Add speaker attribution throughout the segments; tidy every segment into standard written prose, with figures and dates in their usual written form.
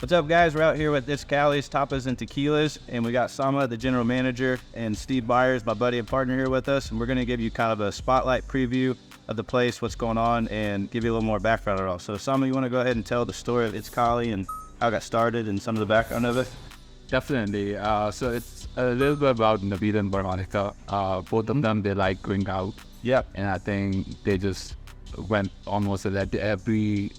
Speaker 1: What's up, guys? We're out here with iTzCali Tapas and Tequilas, and we got Sama, the general manager, and Steve Byers, my buddy and partner, here with us. And we're going to give you kind of a spotlight preview of the place, what's going on, and give you a little more background at all. So, Sama, you want to go ahead and tell the story of iTzCali and how it got started and some of the background of it?
Speaker 2: Definitely. So it's a little bit about Navid and Veronica. Both of them, they like going out.
Speaker 1: Yeah.
Speaker 2: And I think they just went almost at every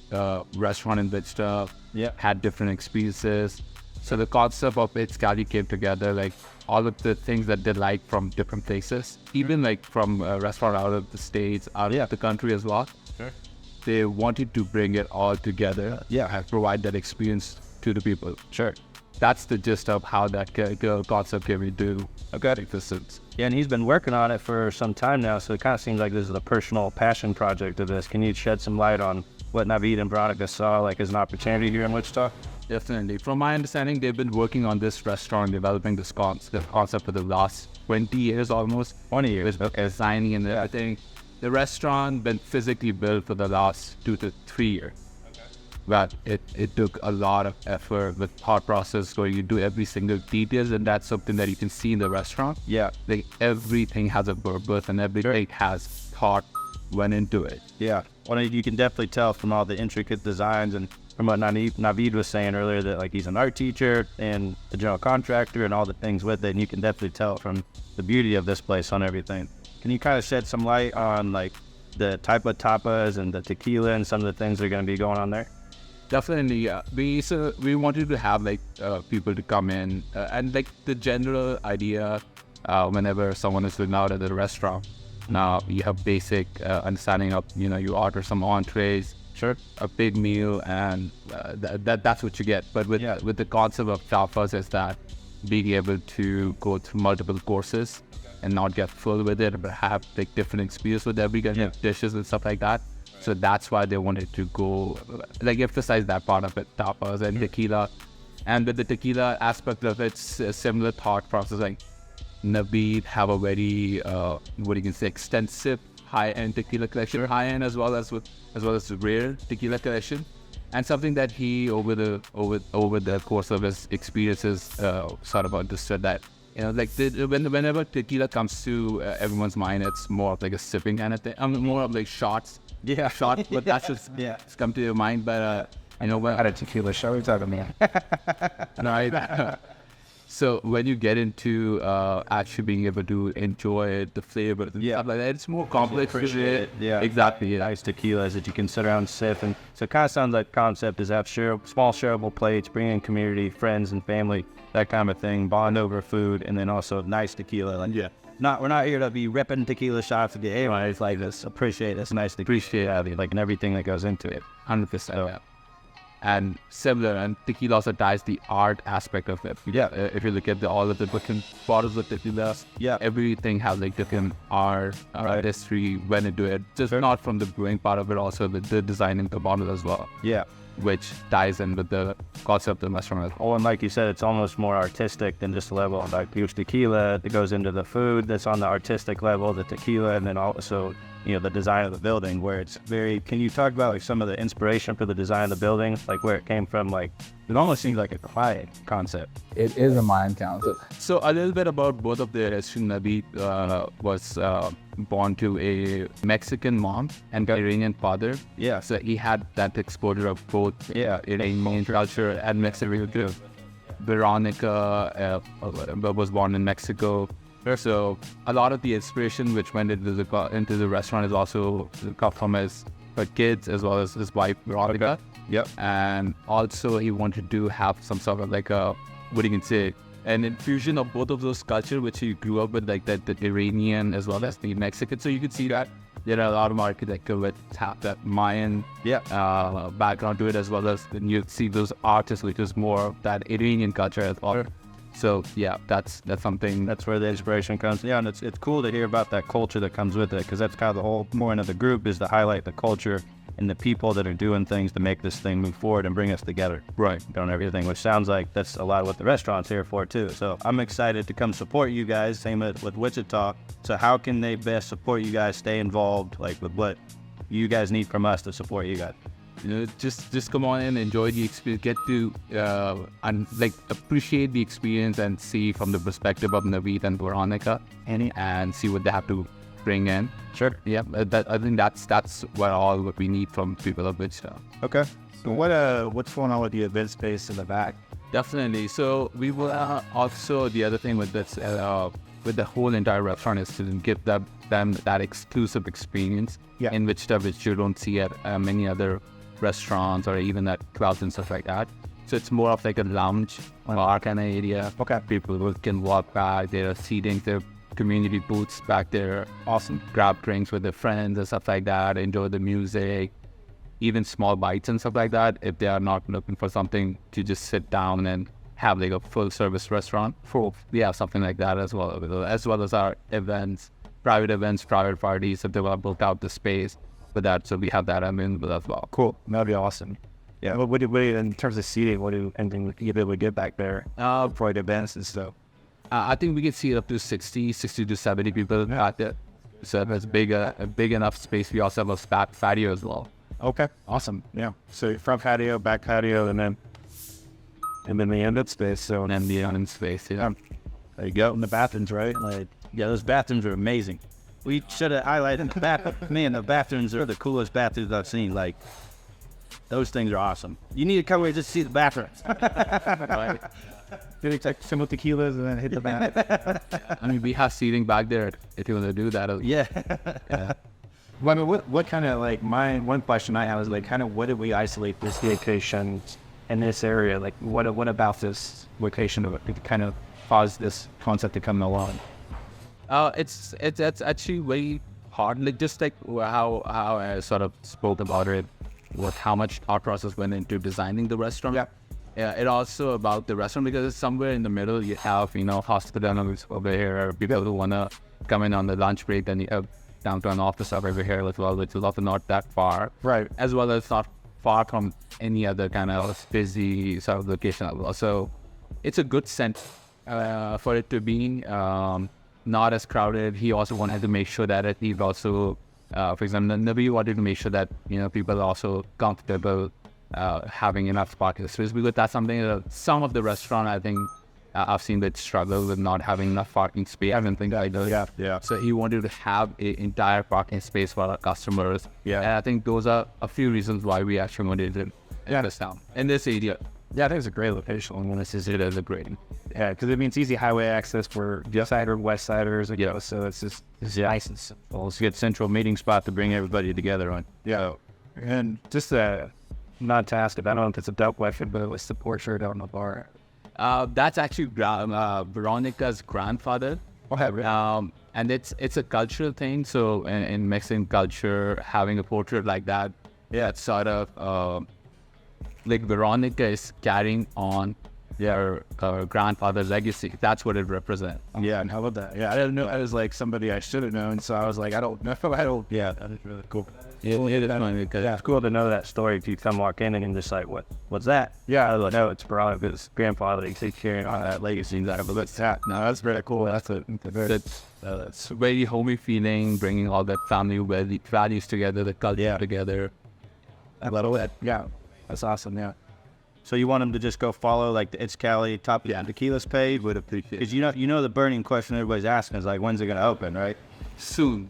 Speaker 2: restaurant in Wichita.
Speaker 1: Yeah.
Speaker 2: Had different experiences. So the concept of iTzCali came together, like all of the things that they like from different places, even like from a restaurant out of the States, out of the country as well.
Speaker 1: Sure.
Speaker 2: They wanted to bring it all together and provide that experience to the people.
Speaker 1: Sure.
Speaker 2: That's the gist of how that concept came into existence.
Speaker 1: Yeah, and he's been working on it for some time now, so it kind of seems like this is a personal passion project of this. Can you shed some light on what Navid and Veronica saw like as an opportunity here in Wichita?
Speaker 2: Definitely. From my understanding, they've been working on this restaurant, developing this concept for the last 20 years almost.
Speaker 1: 20 years, okay.
Speaker 2: Designing and everything. The restaurant been physically built for the last 2 to 3 years. But it took a lot of effort with thought process going into every single details, and that's something that you can see in the restaurant.
Speaker 1: Yeah.
Speaker 2: Like everything has a purpose and everything has thought went into it.
Speaker 1: Yeah. Well, you can definitely tell from all the intricate designs and from what Navid was saying earlier that like he's an art teacher and a general contractor and all the things with it, and you can definitely tell from the beauty of this place on everything. Can you kind of shed some light on like the type of tapas and the tequila and some of the things that are going to be going on there?
Speaker 2: Definitely, we wanted to have like people to come in and like the general idea whenever someone is looking out at the restaurant. Now you have basic understanding of you order some entrees,
Speaker 1: sure,
Speaker 2: a big meal, and that's what you get. But with the concept of tapas is that being able to go through multiple courses and not get full with it, but have like different experience with every kind of dishes and stuff like that. So that's why they wanted to go, like emphasize that part of it, tapas and tequila. And with the tequila aspect of it, it's a similar thought process. Like Navid have a very, extensive high-end tequila collection, high-end as well as rare tequila collection. And something that he, over the course of his experiences, sort of understood that, whenever tequila comes to everyone's mind, it's more of like a sipping kind of thing. More of like shots. Yeah, shot, but that's just come to your mind. But
Speaker 1: when at a tequila show, we're talking about
Speaker 2: right. So when you get into actually being able to enjoy it, the flavor and stuff like that, it's more complex.
Speaker 1: Yeah,
Speaker 2: exactly.
Speaker 1: Nice tequilas that you can sit around and sip, and so it kind of sounds like the concept is have small shareable plates, bring in community, friends, and family, that kind of thing, bond over food, and then also nice tequila. We're not here to be ripping tequila shots to get anyways. Like this, appreciate it. It's nice to appreciate like and everything that goes into it.
Speaker 2: 100%. And similar, and tequila also ties the art aspect of it.
Speaker 1: Yeah.
Speaker 2: If you look at all of the different bottles of tequila, everything has like different art history went into it. Just not from the brewing part of it, also the designing the bottle as well.
Speaker 1: Yeah.
Speaker 2: Which ties in with the concept of the restaurant.
Speaker 1: Oh, and like you said, it's almost more artistic than just a level of like huge tequila that goes into the food that's on the artistic level, the tequila, and then also, the design of the building where it's very, can you talk about like some of the inspiration for the design of the building, like where it came from? Like, it almost seems like a quiet concept.
Speaker 3: It is a Mayan concept.
Speaker 2: So a little bit about both of their history. Navid was born to a Mexican mom and Iranian father.
Speaker 1: Yeah.
Speaker 2: So he had that exposure of both Iranian culture and Mexican culture. Veronica was born in Mexico. So a lot of the inspiration which went into the restaurant is also come from her kids as well as his wife Veronica.
Speaker 1: Yep.
Speaker 2: And also he wanted to have some sort of like an infusion of both of those cultures which he grew up with, like the Iranian as well as the Mexican. So you could see that there are a lot of architecture which have that Mayan background to it, as well as then you see those artists which is more of that Iranian culture as well. So that's something.
Speaker 1: That's where the inspiration comes. Yeah, and it's cool to hear about that culture that comes with it, because that's kind of the whole point of the group, is to highlight the culture and the people that are doing things to make this thing move forward and bring us together.
Speaker 2: Right.
Speaker 1: On everything, which sounds like that's a lot of what the restaurant's here for too. So I'm excited to come support you guys. Same with Wichita. So how can they best support you guys, stay involved, like with what you guys need from us to support you guys?
Speaker 2: just come on in, enjoy the experience, get to appreciate the experience and see from the perspective of Navid and Veronica, and see what they have to bring in.
Speaker 1: Sure.
Speaker 2: Yeah, I think that's what we need from people of Wichita.
Speaker 1: Okay.
Speaker 4: So what's going on with the event space in the back?
Speaker 2: Definitely. So we will also, the other thing with this, with the whole entire restaurant, is to give them that exclusive experience in Wichita, which you don't see at many other restaurants or even at clubs and stuff like that. So it's more of like a lounge bar kind of area.
Speaker 4: Okay.
Speaker 2: People who can walk back, there are seating, there are community booths back there.
Speaker 4: Awesome.
Speaker 2: Grab drinks with their friends and stuff like that, enjoy the music, even small bites and stuff like that, if they are not looking for something to just sit down and have like a full service restaurant. We have something like that as well as our events, private parties, if they want to book out the space for that. So we have that available as well.
Speaker 4: Cool. That'd be awesome. Yeah. What in terms of seating, anything you be able to get back there for the events and stuff?
Speaker 2: I think we can see it up to 60 to 70 people back there. So it's a big enough space. We also have a patio as well.
Speaker 4: Okay, awesome. Yeah. So front patio, back patio, and then the end space. So
Speaker 2: and then the end space. Yeah.
Speaker 4: There you go. And the bathrooms, right?
Speaker 1: Those bathrooms are amazing. We should have highlighted the bathroom. Man, the bathrooms are the coolest bathrooms I've seen. Like, those things are awesome. You need to come here just to see the bathrooms.
Speaker 4: Right. Did it like some tequilas and then hit the bath?
Speaker 2: I mean, we have seating back there if you want to do that.
Speaker 1: Yeah.
Speaker 4: Well, I mean, what kind of one question I have is kind of what did we isolate this location in this area? Like, what about this location kind of caused this concept to come along?
Speaker 2: It's actually very hard. Like just like how I sort of spoke about it, with how much thought process went into designing the restaurant. Yeah, it also about the restaurant because it's somewhere in the middle. You have hospitals over here, people who wanna come in on the lunch break, then you have downtown office over here as well, which is also not that far,
Speaker 4: right? As
Speaker 2: well as not far from any other kind of busy sort of location as well. So it's a good sense for it to be not as crowded. He also wanted to make sure that he's also, for example, Nabi wanted to make sure that people are also comfortable having enough parking space, because that's something that some of the restaurant I think I've seen that struggle with not having enough parking space. I don't think I do.
Speaker 4: Yeah.
Speaker 2: So he wanted to have an entire parking space for our customers.
Speaker 4: Yeah.
Speaker 2: And I think those are a few reasons why we actually wanted to this down in this area.
Speaker 4: Yeah, I think it's a great location.
Speaker 2: And this is it as a great.
Speaker 4: Yeah, because it means easy highway access for Sider, West Siders. So it's nice and simple.
Speaker 1: It's a good central meeting spot to bring everybody together on.
Speaker 4: Yeah. And just not to ask, I don't know if it's a dope question, but what's the portrait on the bar?
Speaker 2: That's actually Veronica's grandfather. And it's a cultural thing. So in Mexican culture, having a portrait like that, it's sort of like Veronica is carrying on her grandfather's legacy. That's what it represents.
Speaker 4: Yeah, and I love that. Yeah, I didn't know. I was like somebody I should have known, so I was like, I don't know. Yeah, that is really cool.
Speaker 1: It's cool to know that story if you come walk in and just like, what's that?
Speaker 4: Yeah,
Speaker 1: I was like, no, it's Veronica's grandfather. He's carrying on that legacy.
Speaker 4: But that's very cool.
Speaker 2: That's very homey feeling, bringing all that family values together, the culture together.
Speaker 4: I love it. Yeah, that's awesome. Yeah.
Speaker 1: So you want them to just go follow like the iTzCali Tapas Tequila's page? Would appreciate, because you know the burning question everybody's asking is like, when's it gonna open, right?
Speaker 2: Soon.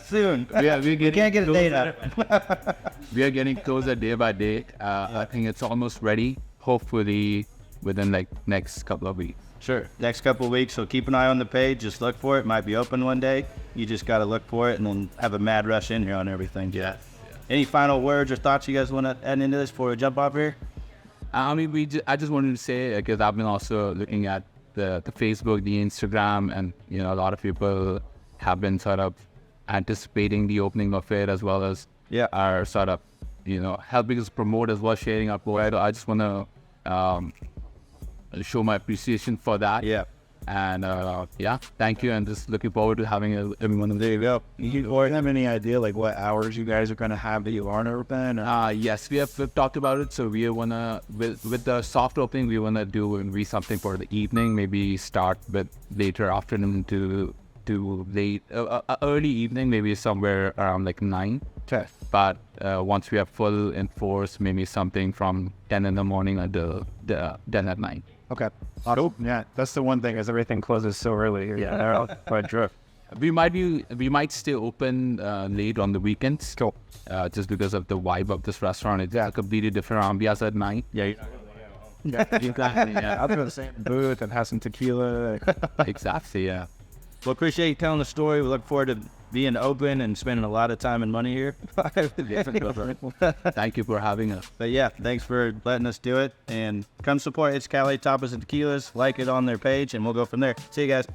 Speaker 1: Soon.
Speaker 2: We
Speaker 1: can't get a date out.
Speaker 2: We are getting closer day by day. I think it's almost ready. Hopefully within like next couple of weeks.
Speaker 1: Sure. Next couple of weeks. So keep an eye on the page. Just look for it. Might be open one day. You just got to look for it and then have a mad rush in here on everything.
Speaker 2: Yeah.
Speaker 1: Any final words or thoughts you guys want to add into this before we jump off here?
Speaker 2: I mean, I just wanted to say, because I've been also looking at the Facebook, the Instagram, and a lot of people have been sort of anticipating the opening of it, as well as are sort of helping us promote as well, sharing our post. So I just want to show my appreciation for that.
Speaker 1: Yeah.
Speaker 2: And thank you, and just looking forward to having everyone.
Speaker 4: There you go. You have any idea like what hours you guys are going to have that you aren't open?
Speaker 2: Yes, we've talked about it. So we wanna with the soft opening, we wanna do something for the evening. Maybe start with later afternoon to late early evening, maybe somewhere around like 9.
Speaker 4: Okay.
Speaker 2: But once we are full in force, maybe something from 10 in the morning until 10 at night.
Speaker 4: Okay. Cool. Yeah, that's the one thing is everything closes so early here. Yeah, quite true.
Speaker 2: We might stay open late on the weekends.
Speaker 4: Cool.
Speaker 2: Just because of the vibe of this restaurant. It's a completely different ambiance at night.
Speaker 1: Yeah.
Speaker 4: Yeah, exactly. Yeah, I'll go to the same booth and have some tequila.
Speaker 2: Exactly. Yeah.
Speaker 1: Well, appreciate you telling the story. We look forward to being open and spending a lot of time and money here.
Speaker 2: Thank you for having us.
Speaker 1: But yeah, thanks for letting us do it. And come support iTzCali Tapas and Tequilas. Like it on their page, and we'll go from there. See you guys.